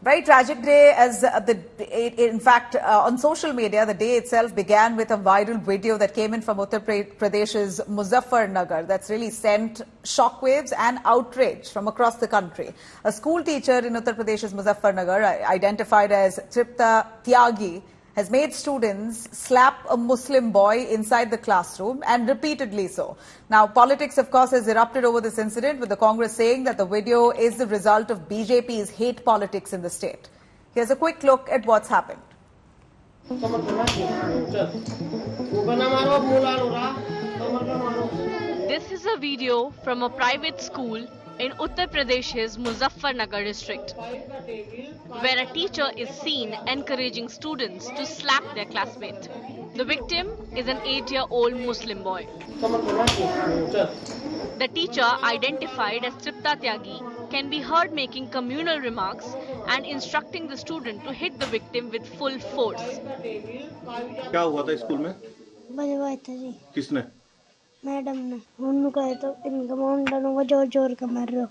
Very tragic day as in fact, on social media, the day itself began with a viral video that came in from Uttar Pradesh's Muzaffarnagar that's really sent shockwaves and outrage from across the country. A school teacher in Uttar Pradesh's Muzaffarnagar, identified as Tripta Tyagi, has made students slap a Muslim boy inside the classroom, and repeatedly so. Now, politics, of course, has erupted over this incident, with the Congress saying that the video is the result of BJP's hate politics in the state. Here's a quick look at what's happened. This is a video from a private school in Uttar Pradesh's Muzaffarnagar district, where a teacher is seen encouraging students to slap their classmate. The victim is an 8-year-old Muslim boy. The teacher, identified as Tripta Tyagi, can be heard making communal remarks and instructing the student to hit the victim with full force. क्या हुआ था school में? बजवाया था जी। किसने? Madam ने। उन्होंने कहा तो इनका मुंडा को जोर जोर के मार रहे हो।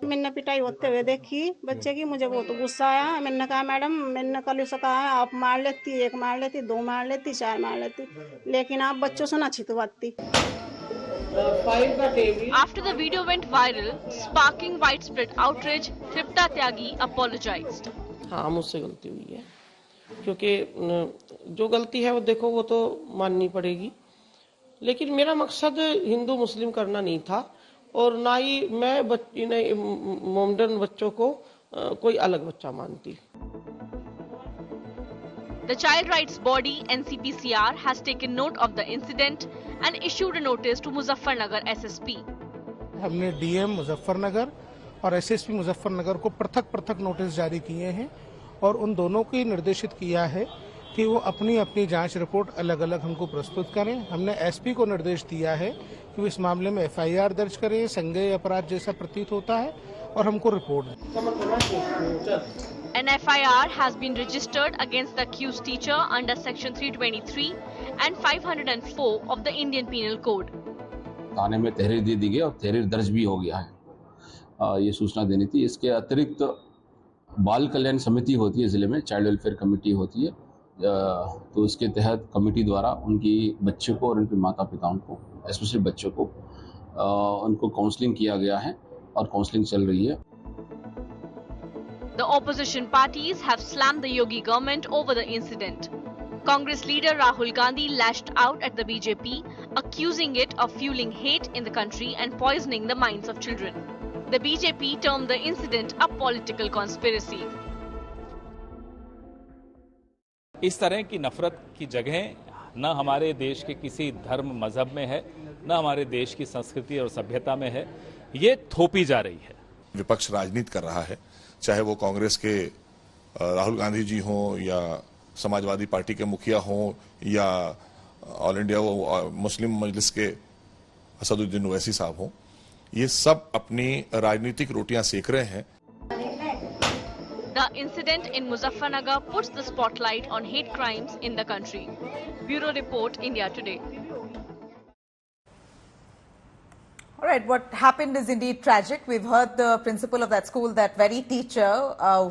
मैंने पिटाई होते हुए देखी बच्चे की, मुझे बहुत गुस्सा आया। मैंने कहा मैडम, मैंने कल उसे कहा आप मार लेती, 1 मार लेती, 2 मार लेती, 4 मार लेती, लेकिन आप बच्चों से ना छितवाती। After the video went viral, sparking widespread outrage, Tripta Tyagi apologized. हाँ, मुझसे गलती हुई है, क्योंकि जो गलती है वो देखो वो तो माननी पड़ेगी, लेकिन मेरा मकसद हिंदू मुस्लिम करना नहीं था, और ना ही मैं मॉडर्न बच्चों को कोई अलग बच्चा मानती। The child rights body NCPCR has taken note of the incident and issued a notice to Muzaffarnagar SSP. हमने डीएम मुजफ्फरनगर और एसएसपी मुजफ्फरनगर को पृथक नोटिस जारी किए हैं, और उन दोनों को निर्देशित किया है कि वो अपनी अपनी जांच रिपोर्ट अलग अलग हमको प्रस्तुत करें। हमने एसपी को निर्देश दिया है कि वो इस मामले में एफआईआर दर्ज करें, संज्ञेय अपराध जैसा प्रतीत होता है, और हमको रिपोर्ट दें। An FIR has been registered against the accused teacher under section 323 and 504 of the Indian Penal Code. थाने में तहरीर दे दी गई और तहरीर दर्ज भी हो गया है। ये सूचना देनी थी। इसके अतिरिक्त बाल कल्याण समिति होती है ज़िले में, चाइल्ड वेलफेयर कमेटी होती है, तो इसके तहत कमेटी द्वारा उनकी बच्चे को और उनके माता पिताओं को, स्पेशली बच्चों को, उनको काउंसलिंग किया गया है और काउंसलिंग चल रही है। The opposition parties have slammed the Yogi government over the incident. Congress leader Rahul Gandhi lashed out at the BJP, accusing it of fueling hate in the country and poisoning the minds of children. The BJP termed the incident a political conspiracy. इस तरह की नफरत की जगह न हमारे देश के किसी धर्म मजहब में है, न हमारे देश की संस्कृति और सभ्यता में है। ये थोपी जा रही है। विपक्ष राजनीति कर रहा है, चाहे वो कांग्रेस के राहुल गांधी जी हों, या समाजवादी पार्टी के मुखिया हों, या ऑल इंडिया मुस्लिम मजलिस के असदुद्दीन ओवैसी साहब हों। ये सब अपनी राजनीतिक रोटियां सेक रहे हैं। The incident in Muzaffarnagar puts the spotlight on hate crimes in the country. Bureau Report, India Today. All right, what happened is indeed tragic. We've heard the principal of that school, that very teacher,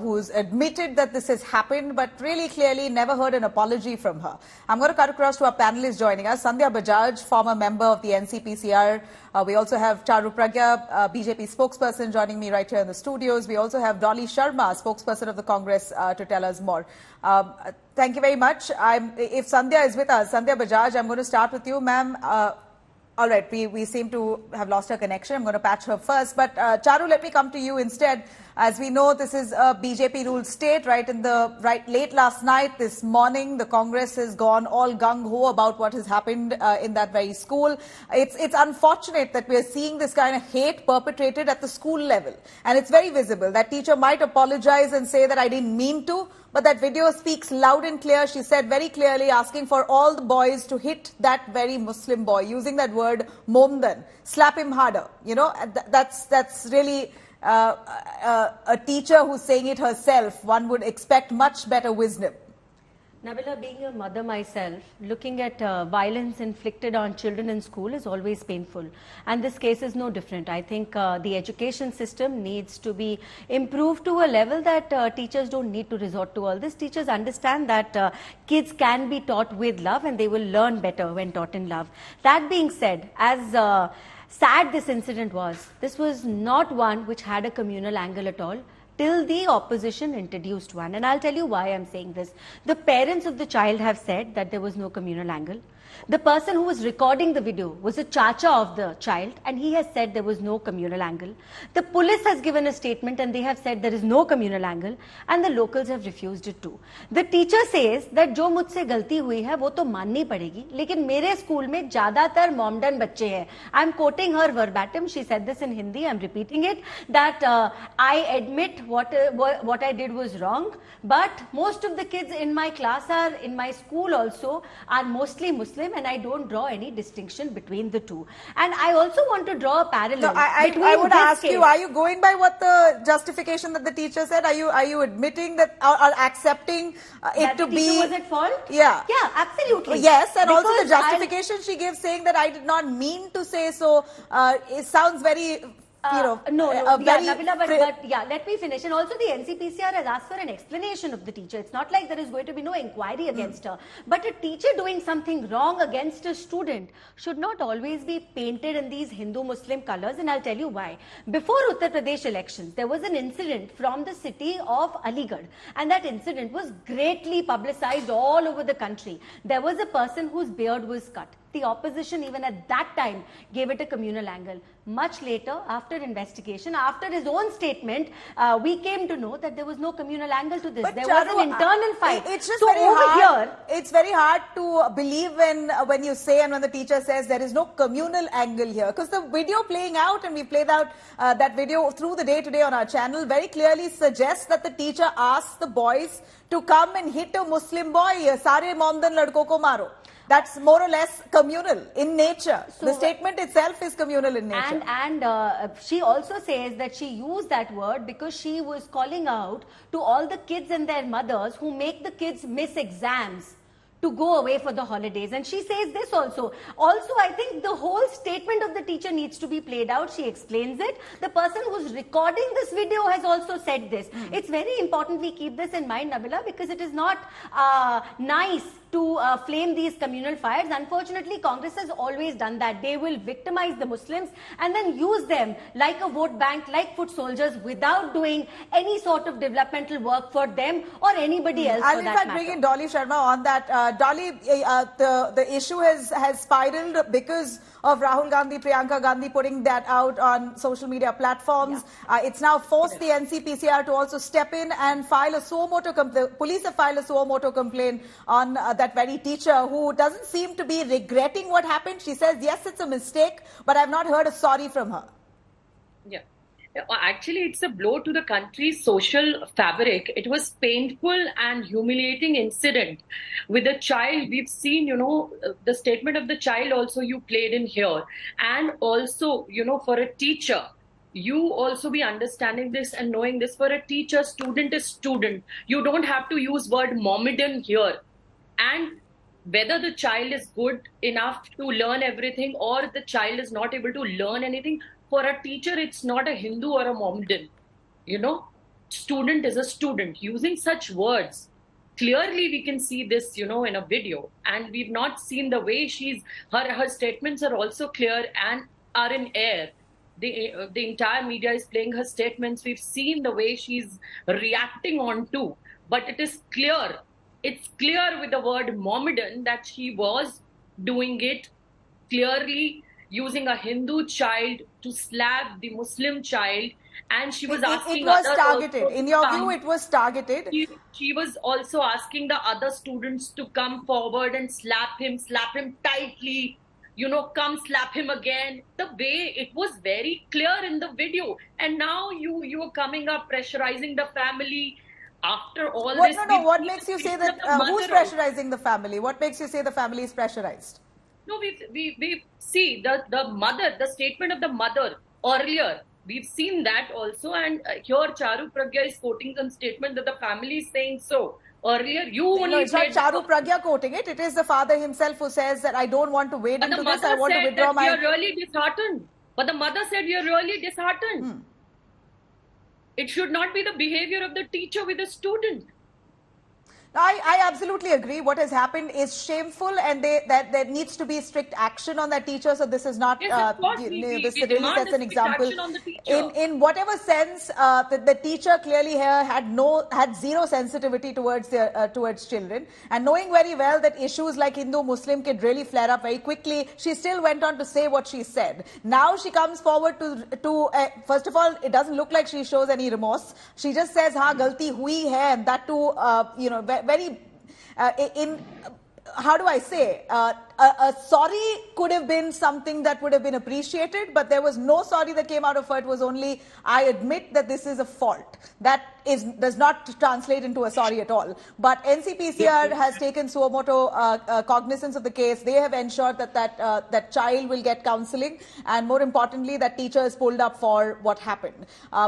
who's admitted that this has happened, but really clearly never heard an apology from her. I'm going to cut across to our panelists joining us. Sandhya Bajaj, former member of the NCPCR. We also have Charu Pragya, BJP spokesperson, joining me right here in the studios. We also have Dolly Sharma, spokesperson of the Congress, to tell us more. Thank you very much. If Sandhya is with us, Sandhya Bajaj, I'm going to start with you, ma'am. All right, we seem to have lost her connection. I'm going to patch her first. But Charu, let me come to you instead. As we know, this is a BJP-ruled state. Late last night, this morning, the Congress has gone all gung-ho about what has happened in that very school. It's unfortunate that we are seeing this kind of hate perpetrated at the school level. And it's very visible. That teacher might apologize and say that I didn't mean to. But that video speaks loud and clear. She said very clearly, asking for all the boys to hit that very Muslim boy, using that word momdan, slap him harder. You know, that's really a teacher who's saying it herself. One would expect much better wisdom. Nabila, being a mother myself, looking at violence inflicted on children in school is always painful. And this case is no different. I think the education system needs to be improved to a level that teachers don't need to resort to all this. Teachers understand that kids can be taught with love and they will learn better when taught in love. That being said, as sad this incident was, this was not one which had a communal angle at all, till the opposition introduced one. And I'll tell you why I'm saying this. The parents of the child have said that there was no communal angle. The person who was recording the video was a chacha of the child, and he has said there was no communal angle. The police has given a statement and they have said there is no communal angle, and the locals have refused it too. The teacher says that जो मुझसे गलती हुई है वो तो माननी पड़ेगी, लेकिन मेरे स्कूल में ज्यादातर मॉमडन बच्चे हैं. I'm quoting her verbatim. She said this in Hindi. I'm repeating it. That I admit what I did was wrong, but most of the kids in my class are in my school also are mostly Muslim, and I don't draw any distinction between the two. And I also want to draw a parallel. No, I would ask you, are you going by what the justification that the teacher said? Are you admitting that or accepting it to be... That the teacher was at fault? Yeah. Yeah, absolutely. Yes, and because also the justification she gives saying that I did not mean to say so, it sounds very... Nabila, but yeah, let me finish. And also the NCPCR has asked for an explanation of the teacher. It's not like there is going to be no inquiry against her. But a teacher doing something wrong against a student should not always be painted in these Hindu-Muslim colors, and I'll tell you why. Before Uttar Pradesh elections, there was an incident from the city of Aligarh, and that incident was greatly publicized all over the country. There was a person whose beard was cut. The opposition even at that time gave it a communal angle. Much later, after investigation, after his own statement, we came to know that there was no communal angle to this. But there was an internal fight. It's just so very hard. Here, it's very hard to believe when you say and when the teacher says there is no communal angle here, because the video playing out, and we played out that video through the day today on our channel, very clearly suggests that the teacher asked the boys to come and hit a Muslim boy. Sare Momdan ladko ko maro. That's more or less communal in nature. So the statement itself is communal in nature. And she also says that she used that word because she was calling out to all the kids and their mothers who make the kids miss exams to go away for the holidays. And she says this also. Also, I think the whole statement of the teacher needs to be played out. She explains it. The person who's recording this video has also said this. It's very important we keep this in mind, Nabila, because it is not nice to flame these communal fires. Unfortunately, Congress has always done that. They will victimize the Muslims and then use them like a vote bank, like foot soldiers, without doing any sort of developmental work for them or anybody else. I'll in fact bring in Dolly Sharma on that. Dolly, the issue has spiraled because of Rahul Gandhi, Priyanka Gandhi putting that out on social media platforms. Yeah. It's now forced the NCPCR to also step in and file a suo moto complaint. The police have filed a suo moto complaint on that very teacher who doesn't seem to be regretting what happened. She says, yes, it's a mistake, but I've not heard a sorry from her. Yeah. Actually, it's a blow to the country's social fabric. It was painful and humiliating incident with a child. We've seen, the statement of the child also you played in here. And also, for a teacher, you also be understanding this and knowing this. For a teacher, student is student. You don't have to use word Mohammedan here. And whether the child is good enough to learn everything or the child is not able to learn anything, for a teacher, it's not a Hindu or a Mohammedan. Student is a student. Using such words, clearly we can see this, in a video. And we've not seen the way her statements are also clear and are in air. The entire media is playing her statements. We've seen the way she's reacting on to. But it is clear. It's clear with the word Mohammedan that she was doing it clearly, using a Hindu child to slap the Muslim child, and she was asking. It was targeted. In your view, it was targeted. She was also asking the other students to come forward and slap him tightly. Come slap him again. The way it was very clear in the video, and now you are coming up pressurizing the family. After all this, what makes you say that? Who's pressurizing the family? What makes you say the family is pressurized? No, we see the mother, the statement of the mother earlier We've seen that also, and here Charu Pragya is quoting some statement that the family is saying so. Earlier, you only no, it's not Charu Pragya quoting it. It is the father himself who says that I don't want to wade into this. I want to withdraw my. We are really disheartened. But the mother said we are really disheartened. It should not be the behavior of the teacher with the student. I absolutely agree. What has happened is shameful, and that there needs to be strict action on that teacher. So this is not. Yes, of course. This really sets an example. In whatever sense, the teacher clearly here had zero sensitivity towards children, and knowing very well that issues like Hindu-Muslim could really flare up very quickly, she still went on to say what she said. Now she comes forward to first of all, it doesn't look like she shows any remorse. She just says, "Ha, galti hui hai," and that too, very how do I say, a sorry could have been something that would have been appreciated, but there was no sorry that came out of her. It was only, I admit that this is a fault. That does not translate into a sorry at all. But NCPCR has taken suo moto cognizance of the case. They have ensured that child will get counselling, and more importantly, that teacher is pulled up for what happened.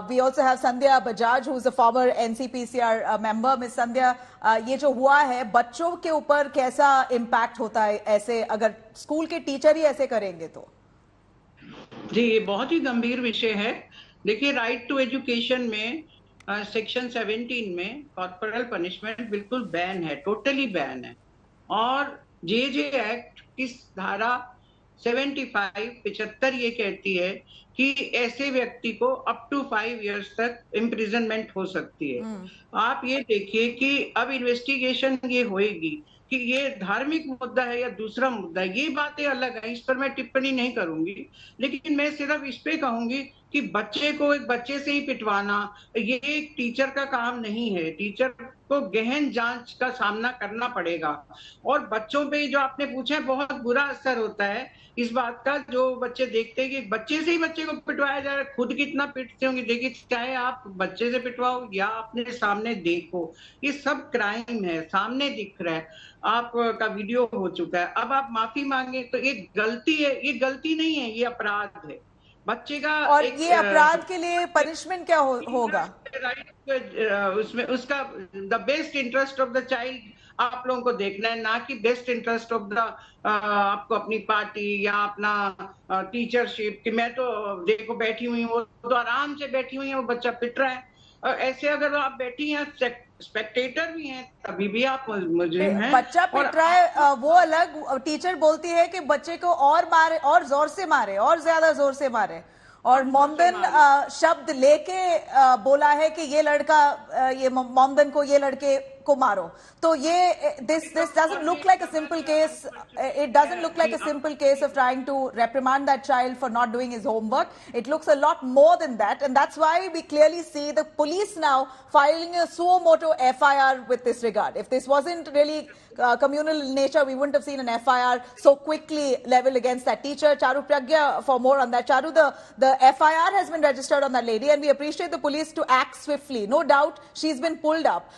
We also have Sandhya Bajaj, who is a former NCPCR member. Miss Sandhya, ये जो हुआ है, बच्चों के ऊपर कैसा impact होता है ऐसे अगर स्कूल के टीचर ही ऐसे करेंगे तो? जी, ये बहुत ही गंभीर विषय है. देखिए, राइट टू एजुकेशन में सेक्शन 17 में कॉर्पोरल पनिशमेंट बिल्कुल बैन है, टोटली बैन है. और जे एक्ट की धारा 75 ये कहती है कि ऐसे व्यक्ति को अप टू 5 इयर्स तक इम्प्रिजनमेंट हो सकती है. आप ये देखिए कि अब इन्वेस्टिगेशन ये होएगी कि ये धार्मिक मुद्दा है या दूसरा मुद्दा है, ये बातें अलग है, इस पर मैं टिप्पणी नहीं करूंगी. लेकिन मैं सिर्फ इस पे कहूंगी कि बच्चे को एक बच्चे से ही पिटवाना ये एक टीचर का काम नहीं है. टीचर को गहन जांच का सामना करना पड़ेगा. और बच्चों पे जो आपने पूछा, बहुत बुरा असर होता है इस बात का, जो बच्चे देखते हैं कि बच्चे से ही बच्चे को पिटवाया जा रहा है. खुद कितना पिटते होंगे, देखिए, चाहे आप बच्चे से पिटवाओ या अपने सामने देखो, ये सब क्राइम है, सामने दिख रहा है, आपका वीडियो हो चुका है. अब आप माफी मांगे तो ये गलती है, ये गलती नहीं है, ये अपराध है बच्चे का. और ये अपराध के लिए पनिशमेंट क्या होगा? उसमें उसका the best interest of the child आप लोगों को देखना है, ना कि बेस्ट इंटरेस्ट ऑफ द आपको अपनी पार्टी या अपना टीचरशिप. कि मैं तो देखो बैठी हुई हूँ, वो तो आराम से बैठी हुई है, वो बच्चा पिट रहा है. और ऐसे अगर आप बैठी हैं, स्पेक्टेटर भी हैं, तभी भी आप मुजरिम हैं. बच्चा पिट रहा है वो अलग. टीचर बोलती है कि बच्चे को और मारे, और जोर से मारे, और ज्यादा जोर से मारे, और मोमदन शब्द लेके बोला है कि ये लड़का, ये मोमदन को, ये लड़के को मारो. तो ये this doesn't look like a simple case. It doesn't look like a simple case of trying to reprimand that child for not doing his homework. It looks a lot more than that, and that's why we clearly see the police now filing a suo moto FIR with this regard. If this wasn't really communal in nature, we wouldn't have seen an FIR so quickly leveled against that teacher. Charu Pragya, for more on that. Charu, the FIR has been registered on that lady, and we appreciate the police to act swiftly. No doubt she's been pulled up.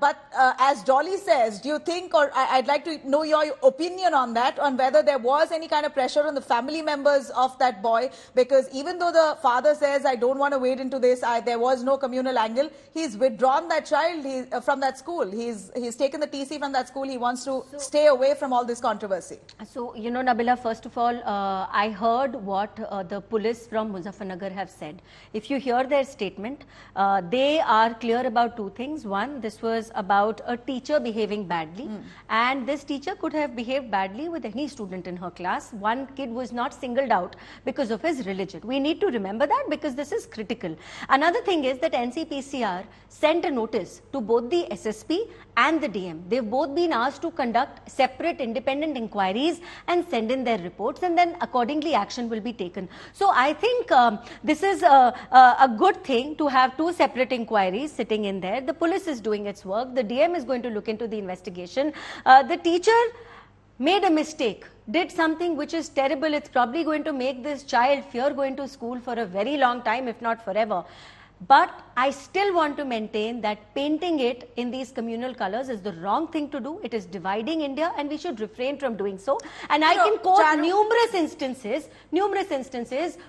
But as Dolly says, do you think, or I'd like to know your opinion on that, on whether there was any kind of pressure on the family members of that boy? Because even though the father says, I don't want to wade into this, there was no communal angle, he's withdrawn that child from that school. He's taken the TC from that school. He wants to stay away from all this controversy. So, Nabila, first of all, I heard what the police from Muzaffarnagar have said. If you hear their statement, they are clear about two things. One, this was about a teacher behaving badly, and this teacher could have behaved badly with any student in her class. One kid was not singled out because of his religion. We need to remember that, because this is critical. Another thing is that NCPCR sent a notice to both the SSP and the DM. They've both been asked to conduct separate independent inquiries and send in their reports, and then accordingly action will be taken. So I think this is a good thing to have two separate inquiries sitting in there. The police is doing its work. The DM is going to look into the investigation. The teacher made a mistake, did something which is terrible. It's probably going to make this child fear going to school for a very long time, if not forever. But I still want to maintain that painting it in these communal colors is the wrong thing to do. It is dividing India and we should refrain from doing so. And I can quote numerous instances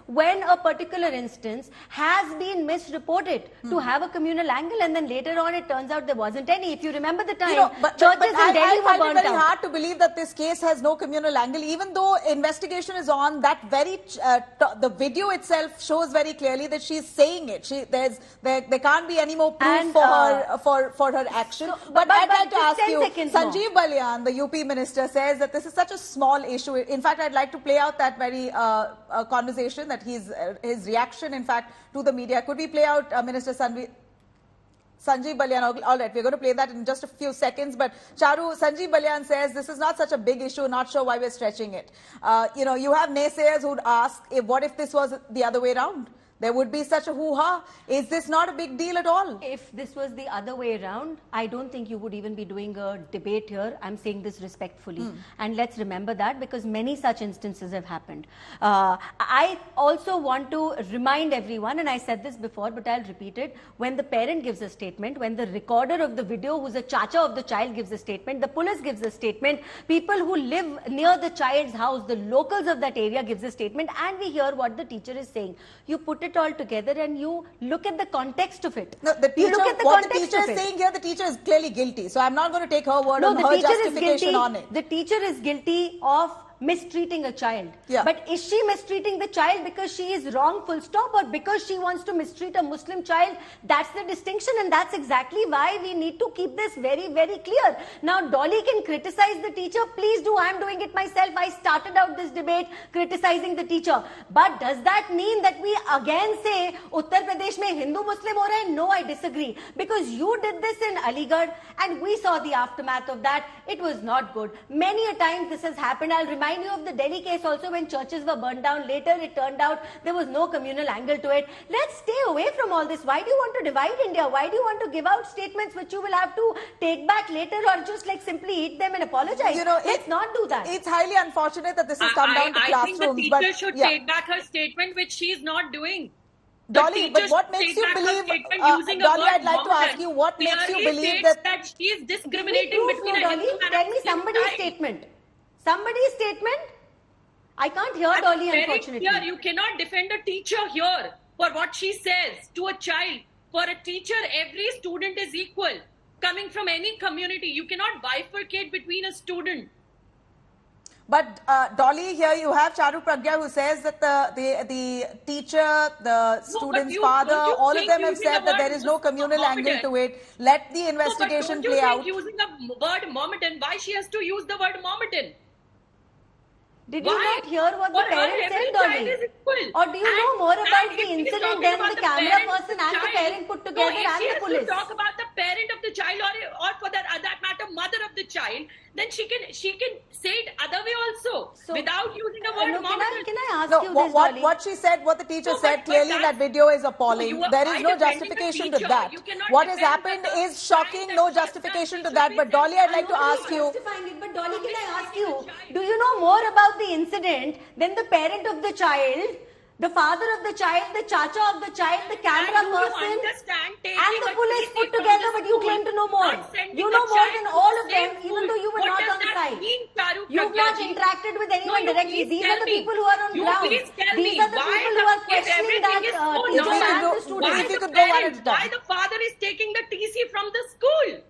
when a particular instance has been misreported to have a communal angle, and then later on it turns out there wasn't any. If you remember the time, churches in Delhi were burnt out. I find it very hard to believe that this case has no communal angle, even though investigation is on. That very the video itself shows very clearly that she's saying it. There can't be any more proof for her action. But I'd like to ask you, Sanjeev Balyan, the UP minister, says that this is such a small issue. In fact, I'd like to play out that very conversation, that his reaction, in fact, to the media. Could we play out Minister Sanjeev Balyan? All right, we're going to play that in just a few seconds. But Charu, Sanjeev Balyan says this is not such a big issue, not sure why we're stretching it. You have naysayers who'd ask, what if this was the other way around? There would be such a hoo-ha. Is this not a big deal at all? If this was the other way around, I don't think you would even be doing a debate here. I'm saying this respectfully. And let's remember that, because many such instances have happened. I also want to remind everyone, and I said this before, but I'll repeat it. When the parent gives a statement, when the recorder of the video, who's a chacha of the child, gives a statement, the police gives a statement, people who live near the child's house, the locals of that area gives a statement, and we hear what the teacher is saying. You put it all together and you look at the context of it. No, the teacher, what the teacher is saying here, the teacher is clearly guilty. So I'm not going to take her word on her justification on it. The teacher is guilty of mistreating a child. Yeah. But is she mistreating the child because she is wrong, full stop, or because she wants to mistreat a Muslim child? That's the distinction, and that's exactly why we need to keep this very, very clear. Now, Dolly can criticize the teacher. Please do. I'm doing it myself. I started out this debate criticizing the teacher. But does that mean that we again say Uttar Pradesh mein Hindu-Muslim ho raha hai? No, I disagree. Because you did this in Aligarh and we saw the aftermath of that. It was not good. Many a time this has happened. I'll remind you of the Delhi case also, when churches were burned down. Later it turned out there was no communal angle to it. Let's stay away from all this. Why do you want to divide India? Why do you want to give out statements which you will have to take back later, or just like simply eat them and apologize? Let's not do that. It's highly unfortunate that this has come down to classrooms. I think the teacher should take back her statement, which she is not doing. Dolly, but what makes you believe, Dolly, I'd like to ask you, what makes you believe that she is discriminating between Dolly, tell me somebody's statement. Somebody's statement? I can't hear Dolly, unfortunately. Here, you cannot defend a teacher here for what she says to a child. For a teacher, every student is equal. Coming from any community, you cannot bifurcate between a student. But Dolly, here you have Charu Pragya, who says that the teacher, the student's father, all of them have said that there is no communal angle to it. Let the investigation play out. Using the word Mohammedan, why she has to use the word Mohammedan? Did you not hear what the parents said, Dolly? Or do you know more about the incident than the camera person and the parent put together and the police? If she has to talk about the parent of the child, or for that matter, mother of the child, then she can say it other way also, without using the word Mohammedan. Can I ask you this, Dolly? What she said, what the teacher said clearly in that video is appalling. There is no justification to that. What has happened is shocking, no justification to that. But Dolly, I'd like to ask you. But Dolly, can I ask you, do you know more about the incident than the parent of the child, the father of the child, the chacha of the child, the camera person, and the police put together, but you claim to know more. You know more than all of them, even though you were not on the side. You've not interacted with anyone directly. These are the people who are on ground. These are the people who are questioning that teacher and the students. Why the father is taking the TC from the school?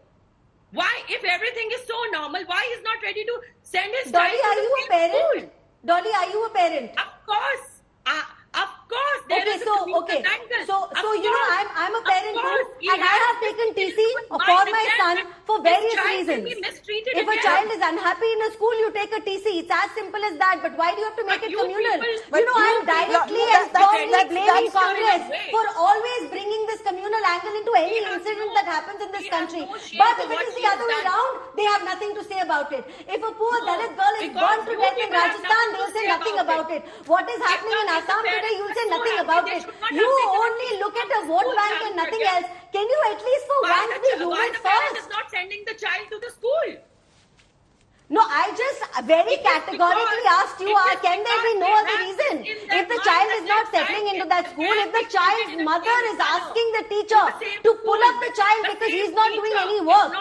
Why, if everything is so normal, why he's not ready to send his child to the Dolly, are you a parent? Dolly, are you a parent? Of course. Of course. Okay, so you know, I'm a parent too, and I have taken TC for my son for various reasons. If a child is unhappy in a school, you take a TC. It's as simple as that. But why do you have to make it communal? You know, I'm directly and strongly blaming Congress for always bringing this communal angle into any incident that happens in this country. But if it is the other way around, they have nothing to say about it. If a poor Dalit girl is burned to death in Rajasthan, they'll say nothing about it. What is happening in Assam today, you'll say nothing about it. You only look at a vote bank and nothing else. Can you at least for once be human first? Why the parent is not sending the child to the school? No, I just very categorically asked you, can there be no other reason? If the child is not settling into that school, if the child's mother is asking the teacher to pull up the child because he's not doing any work.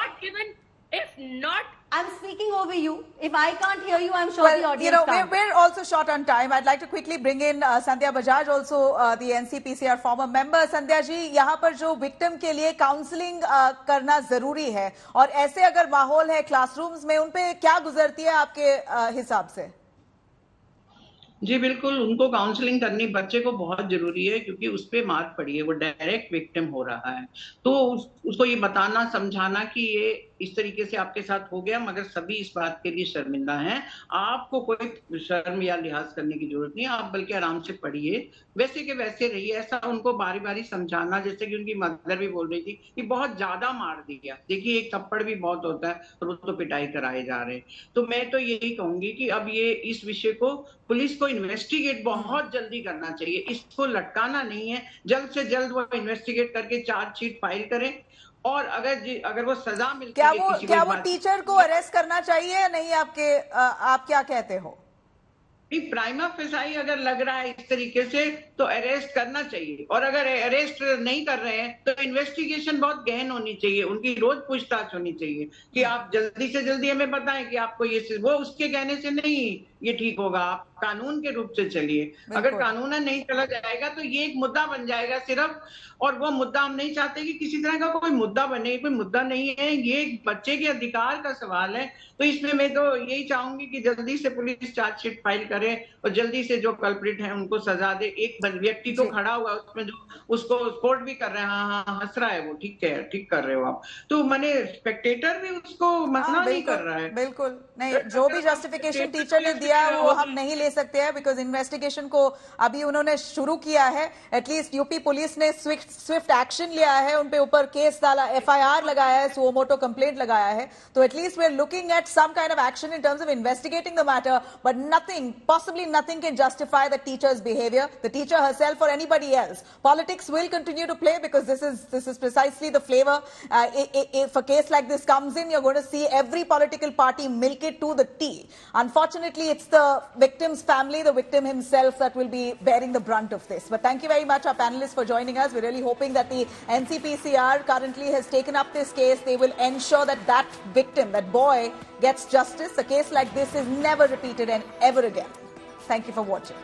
If not, I'm speaking over you. If I can't hear you, I'm sure the audience can't. We're also short on time. I'd like to quickly bring in Sandhya Bajaj, also the NCPCR former member. Sandhya जी, यहाँ पर जो victim के लिए counseling करना जरूरी है, और ऐसे अगर माहौल है classrooms में, उन पे क्या गुजरती है आपके हिसाब से? जी बिल्कुल, उनको काउंसलिंग करनी बच्चे को बहुत जरूरी है, क्योंकि उस पे मार पड़ी है, वो डायरेक्ट विक्टिम हो रहा है। तो उसको ये बताना समझाना कि ये इस तरीके से आपके साथ हो गया, मगर सभी इस बात के लिए शर्मिंदा हैं। आपको कोई शर्म या लिहाज करने की जरूरत नहीं है, आप बल्कि आराम से पढ़िए, वैसे के वैसे रहिए। ऐसा उनको बारी बारी समझाना, जैसे कि उनकी मदर भी बोल रही थी कि बहुत ज्यादा मार दिया। देखिए, एक थप्पड़ भी बहुत होता है, और वो तो पिटाई कराए जा रहे हैं। तो मैं तो यही कहूंगी कि अब ये इस विषय को पुलिस को इन्वेस्टिगेट बहुत जल्दी करना चाहिए, इसको लटकाना नहीं है। जल्द से जल्द वो इन्वेस्टिगेट करके चार्जशीट फाइल करें, और अगर वो सजा मिलती है, क्या वो टीचर को अरेस्ट करना चाहिए या नहीं? आप क्या कहते हो? प्राइमा फेसाई अगर लग रहा है इस तरीके से, तो अरेस्ट करना चाहिए, और अगर अरेस्ट नहीं कर रहे हैं तो इन्वेस्टिगेशन बहुत गहन होनी चाहिए, उनकी रोज पूछताछ होनी चाहिए कि आप जल्दी से जल्दी हमें बताएं कि आपको ये, वो उसके कहने से नहीं ये ठीक होगा, आप कानून के रूप से चलिए। अगर कानून नहीं चला जाएगा तो ये एक मुद्दा बन जाएगा सिर्फ, और वो मुद्दा हम नहीं चाहते कि किसी तरह का कोई मुद्दा बने। कोई मुद्दा नहीं है, ये एक बच्चे के अधिकार का सवाल है। तो इसमें मैं तो यही चाहूंगी कि जल्दी से पुलिस चार्जशीट फाइल करे, और जल्दी से जो कल्प्रिट है उनको सजा दे। एक व्यक्ति तो खड़ा हुआ उसमें, जो उसको सपोर्ट भी कर रहे हैं, हाँ हंस रहा है वो, ठीक है, ठीक कर रहे हो आप, तो मैंने स्पेक्टेटर भी उसको मना नहीं कर रहा है। बिल्कुल नहीं, जो भी जस्टिफिकेशन टीचर ने दिया वो हम नहीं ले सकते हैं, बिकॉज इन्वेस्टिगेशन को अभी उन्होंने शुरू किया है। एटलीस्ट यूपी पुलिस ने स्विफ्ट एक्शन लिया है, उन पे ऊपर केस डाला, FIR लगाया है, सुओ मोटो कंप्लेंट लगाया है। तो at least we are looking at some kind of action in terms of investigating the matter, but nothing, possibly nothing, can justify the teacher's behavior, the teacher herself or anybody else. Politics will continue to play, because this is precisely the flavor. If a case like this comes in, you're going to see every political party milk it to the T. Unfortunately, it's the victim's family, the victim himself, that will be bearing the brunt of this. But thank you very much, our panelists, for joining us. We're really hoping that the NCPCR currently has taken up this case. They will ensure that that victim, that boy, gets justice. A case like this is never repeated and ever again. Thank you for watching.